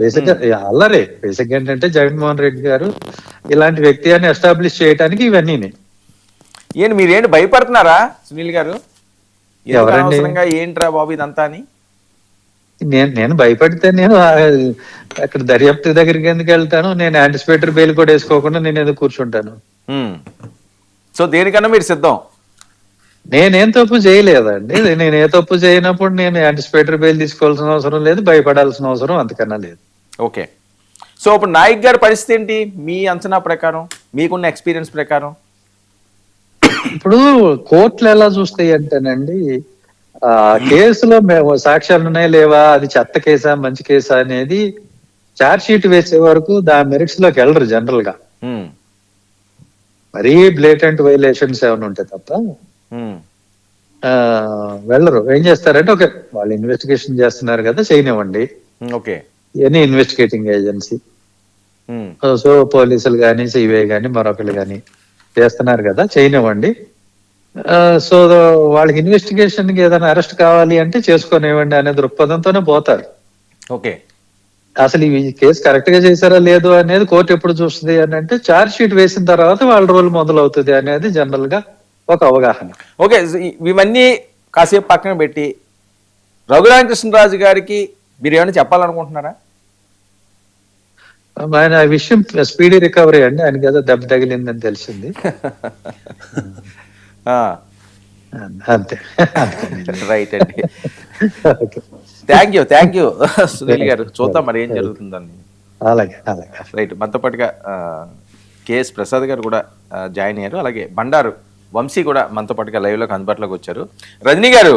Basic గా అల్లరే. Basic ఏంటంటే జగన్మోహన్ రెడ్డి గారు ఇలాంటి వ్యక్తి అని ఎస్టాబ్లిష్ చేయడానికి ఇవన్నీ. ఏంటి మీరేంటి భయపడుతున్నారా సునీల్ గారు? ఎందుకు ఎవరండి? అనవసరంగా ఏంట్రా బాబు ఇదంతా అని? నేను భయపడితే నేను అక్కడ దర్యాప్తు దగ్గరికి ఎందుకు వెళ్తాను? నేను యాంటిసిపేటరీ బెయిల్ కూడా వేసుకోకుండా నేను ఎందుకు కూర్చుంటాను? సో దేనికన్నా మీరు సిద్ధం? నేనేం తప్పు చేయలేదండి. నేను ఏ తప్పు చేయనప్పుడు నేను యాంటిసిపేటరీ బెయిల్ తీసుకోవాల్సిన అవసరం లేదు, భయపడాల్సిన అవసరం అంతకన్నా లేదు. ఓకే. సో ఇప్పుడు నాయక్ గారి పరిస్థితి ఏంటి మీ అంచనా ప్రకారం, మీకున్న ఎక్స్పీరియన్స్ ప్రకారం? ఇప్పుడు కోర్టులు ఎలా చూస్తాయి అంటేనండి, ఆ కేసులో మేము సాక్ష్యాలు ఉన్నాయా లేవా, అది చెత్త కేసా మంచి కేసా అనేది చార్జ్ షీట్ వేసే వరకు దాని మెరిట్స్ లోకి వెళ్ళరు జనరల్ గా. మరీ బ్లేటెంట్ వైలేషన్స్ ఏమైనా ఉంటాయి తప్ప వెళ్ళరు. ఏం చేస్తారంటే ఓకే వాళ్ళు ఇన్వెస్టిగేషన్ చేస్తున్నారు కదా చేయనివ్వండి, okay, any investigating agency, so పోలీసులు కానీ సిబిఐ కానీ మరొకరు కానీ చేస్తున్నారు కదా చేయనివ్వండి. సో వాళ్ళకి ఇన్వెస్టిగేషన్ కి ఏదైనా అరెస్ట్ కావాలి అంటే చేసుకొనివ్వండి అనే దృక్పథంతోనే పోతారు. ఓకే. అసలు ఈ కేసు కరెక్ట్ గా చేశారా లేదు అనేది కోర్టు ఎప్పుడు చూస్తుంది అని అంటే ఛార్జ్ షీట్ వేసిన తర్వాత వాళ్ళ రోల్ మొదలవుతుంది అనేది జనరల్ గా ఒక అవగాహన. ఓకే, ఇవన్నీ కాసేపు పక్కన పెట్టి రఘురామకృష్ణరాజు గారికి మీరు ఏమైనా చెప్పాలనుకుంటున్నారా? ఆయన విషయం స్పీడీ రికవరీ అండి, ఆయనకి ఏదో దెబ్బ తగిలిందని తెలిసింది. అంతే. రైట్ అండి. థ్యాంక్ యూ సునీల్ గారు. చూద్దాం మరి ఏం జరుగుతుందని. అలాగే అలాగే. రైట్. మనతో పాటుగా కేఎస్ ప్రసాద్ గారు కూడా జాయిన్ అయ్యారు. అలాగే బండారు వంశీ కూడా మనతో పాటుగా లైవ్లోకి అందుబాటులోకి వచ్చారు. రజనీ గారు